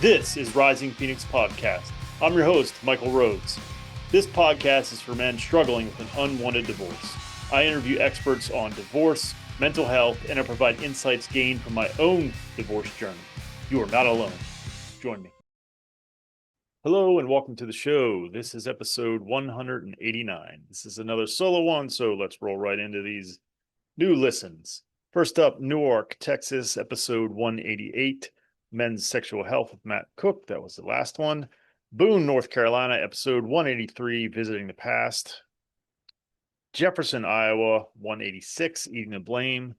This is Rising Phoenix Podcast. I'm your host, Michael Rhodes. This podcast is for men struggling with an unwanted divorce. I interview experts on divorce, mental health, and I provide insights gained from my own divorce journey. You are not alone. Join me. Hello and welcome to the show. This is episode 189. This is another solo one, so let's roll right into these new listens. First up, Newark, Texas, episode 188. Men's Sexual Health with Matt Cook. That was the last one. Boone, North Carolina, episode 183, Visiting the Past. Jefferson, Iowa, 186, Eating the Blame.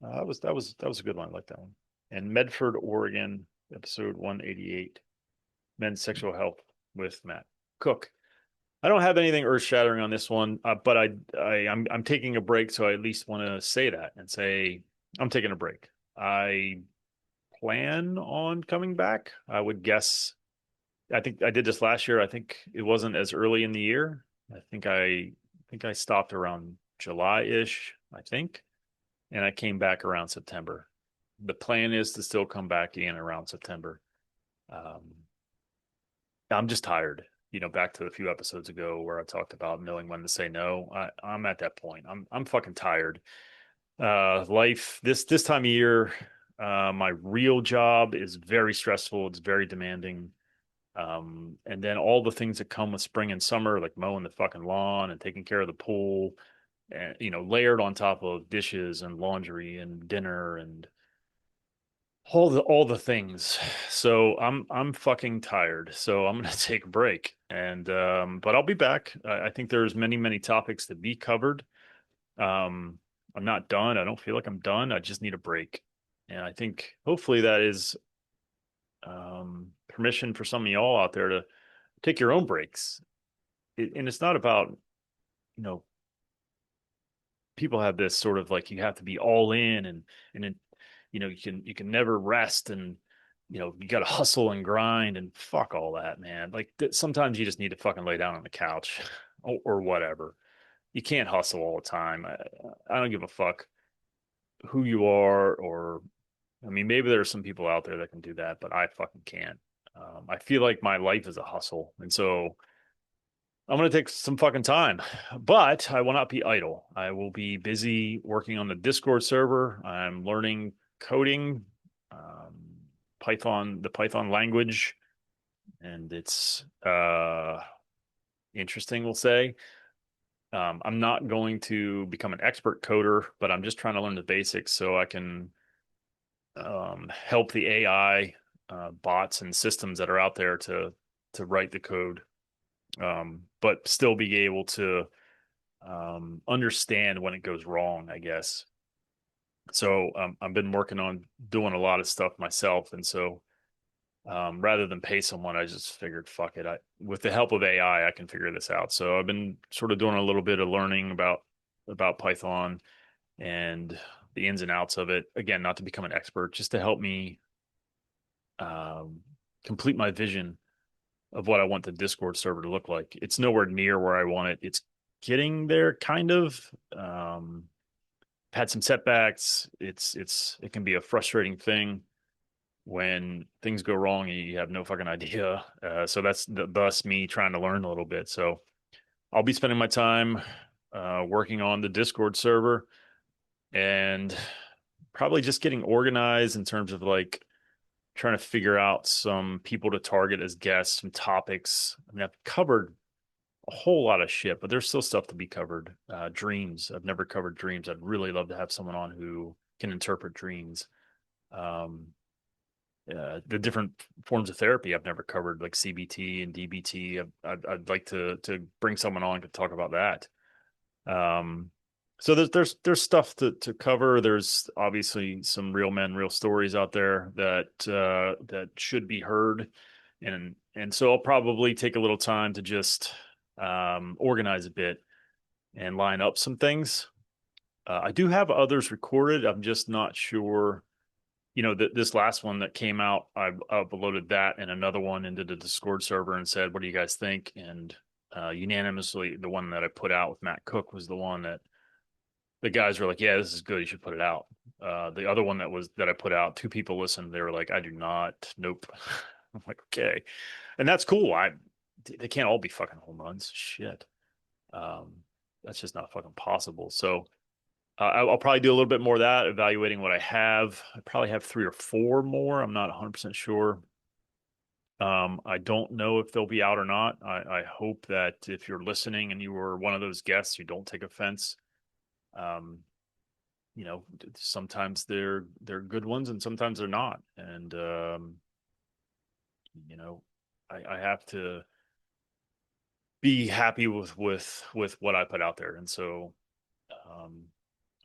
That was a good one. I like that one. And Medford, Oregon, episode 188, Men's Sexual Health with Matt Cook. I don't have anything earth-shattering on this one, but I'm taking a break, so I at least want to say that and say I'm taking a break. I plan on coming back. I would guess. I think I did this last year. I think it wasn't as early in the year. I think I stopped around July-ish, I think, and I came back around September. The plan is to still come back in around September. Um, I'm just tired. Back to a few episodes ago where I talked about knowing when to say no. I'm at that point. I'm fucking tired. Life this time of year, my real job is very stressful. It's very demanding. And then all the things that come with spring and summer, like mowing the fucking lawn and taking care of the pool, and layered on top of dishes and laundry and dinner and all the things. So I'm fucking tired. So I'm gonna take a break. And but I'll be back. I think there's many topics to be covered. Um, I'm not done. I don't feel like I'm done. I just need a break. And I think hopefully that is permission for some of y'all out there to take your own breaks. And it's not about, you know, people have this sort of like you have to be all in and then, you can never rest and you got to hustle and grind and fuck all that, man. Like sometimes you just need to fucking lay down on the couch or whatever. You can't hustle all the time. I don't give a fuck who you are, or I mean, maybe there are some people out there that can do that, but I fucking can't. I feel like my life is a hustle, and so I'm going to take some fucking time, but I will not be idle. I will be busy working on the Discord server. I'm learning coding, Python, the Python language, and it's interesting, we'll say. I'm not going to become an expert coder, but I'm just trying to learn the basics so I can help the AI bots and systems that are out there to write the code, but still be able to understand when it goes wrong, I guess. So I've been working on doing a lot of stuff myself, and so rather than pay someone, I just figured, fuck it. With the help of AI, I can figure this out. So I've been sort of doing a little bit of learning about Python and the ins and outs of it. Again, not to become an expert, just to help me um, complete my vision of what I want the Discord server to look like. It's nowhere near where I want it. It's getting there, kind of. Had some setbacks. It can be a frustrating thing when things go wrong and you have no fucking idea. So that's thus me trying to learn a little bit. So I'll be spending my time working on the Discord server and probably just getting organized in terms of like trying to figure out some people to target as guests, some topics. I mean, I've covered a whole lot of shit, but there's still stuff to be covered. Dreams. I've never covered dreams. I'd really love to have someone on who can interpret dreams. Um, the different forms of therapy I've never covered, like CBT and DBT. I'd like to bring someone on to talk about that. Um, so there's stuff to cover. There's obviously some real men, real stories out there that should be heard, and so I'll probably take a little time to just organize a bit and line up some things. I do have others recorded. I'm just not sure. This last one that came out, I've uploaded that and another one into the Discord server and said, "What do you guys think?" And unanimously, the one that I put out with Matt Cook was the one that the guys were like, "Yeah, this is good. You should put it out." The other one that I put out, two people listened. They were like, "I do not. Nope." I'm like, okay. And that's cool. They can't all be fucking home runs. Shit. That's just not fucking possible. So I'll probably do a little bit more of that, evaluating what I have. I probably have 3 or 4 more. I'm not 100% sure. I don't know if they'll be out or not. I hope that if you're listening and you were one of those guests, you don't take offense. Sometimes they're good ones and sometimes they're not. And, I have to be happy with what I put out there. And so,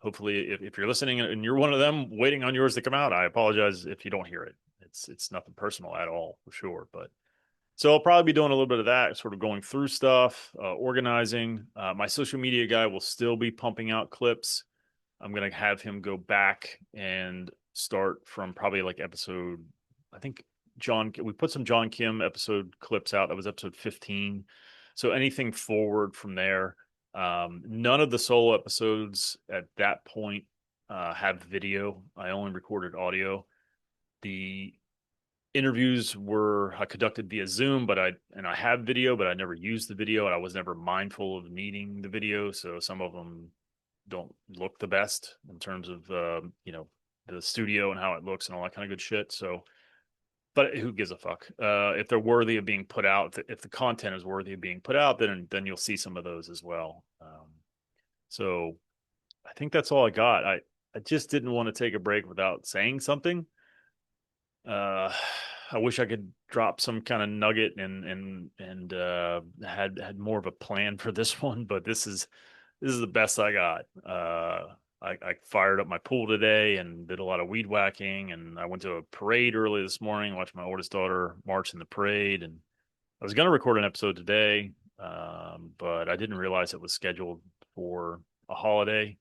hopefully if you're listening and you're one of them waiting on yours to come out, I apologize if you don't hear it. It's nothing personal at all, for sure. But so I'll probably be doing a little bit of that, sort of going through stuff, organizing. My social media guy will still be pumping out clips. I'm going to have him go back and start from probably like episode, I think we put some John Kim episode clips out. That was episode 15. So anything forward from there. None of the solo episodes at that point have video. I only recorded audio. The interviews were conducted via Zoom, but I have video, but I never used the video, and I was never mindful of needing the video. So some of them don't look the best in terms of the studio and how it looks and all that kind of good shit. So, but who gives a fuck? If they're worthy of being put out, if the content is worthy of being put out, then you'll see some of those as well. So I think that's all I got. I just didn't want to take a break without saying something. I wish I could drop some kind of nugget and had more of a plan for this one, but this is the best I got. I fired up my pool today and did a lot of weed whacking, and I went to a parade early this morning, watched my oldest daughter march in the parade, and I was going to record an episode today, but I didn't realize it was scheduled for a holiday.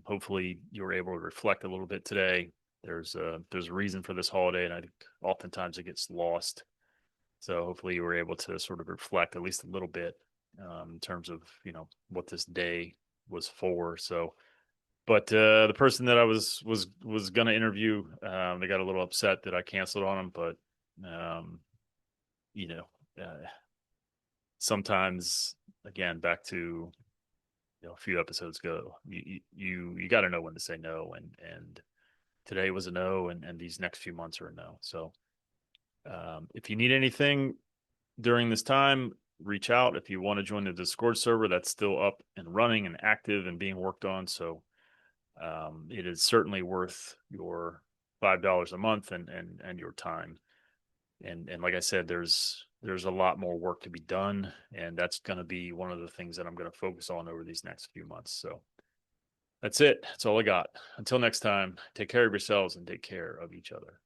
Hopefully you were able to reflect a little bit today. There's a reason for this holiday, and I think oftentimes it gets lost. So hopefully you were able to sort of reflect at least a little bit in terms of what this day was for. So, but the person that I was going to interview, they got a little upset that I canceled on them. But sometimes, again, back to a few episodes ago, you got to know when to say no, and today was a no, and these next few months are a no. So if you need anything during this time, reach out. If you want to join the Discord server, that's still up and running and active and being worked on. So it is certainly worth your $5 a month and your time. And like I said, there's a lot more work to be done, and that's going to be one of the things that I'm going to focus on over these next few months. So that's it. That's all I got. Until next time, take care of yourselves and take care of each other.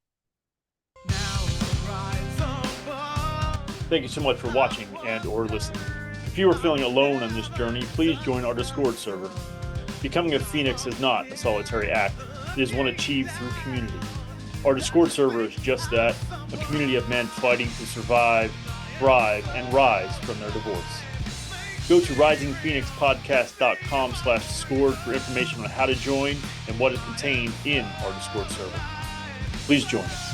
Thank you so much for watching and or listening. If you are feeling alone on this journey, please join our Discord server. Becoming a Phoenix is not a solitary act. It is one achieved through community. Our Discord server is just that, a community of men fighting to survive, thrive, and rise from their divorce. Go to risingphoenixpodcast.com/Discord for information on how to join and what is contained in our Discord server. Please join us.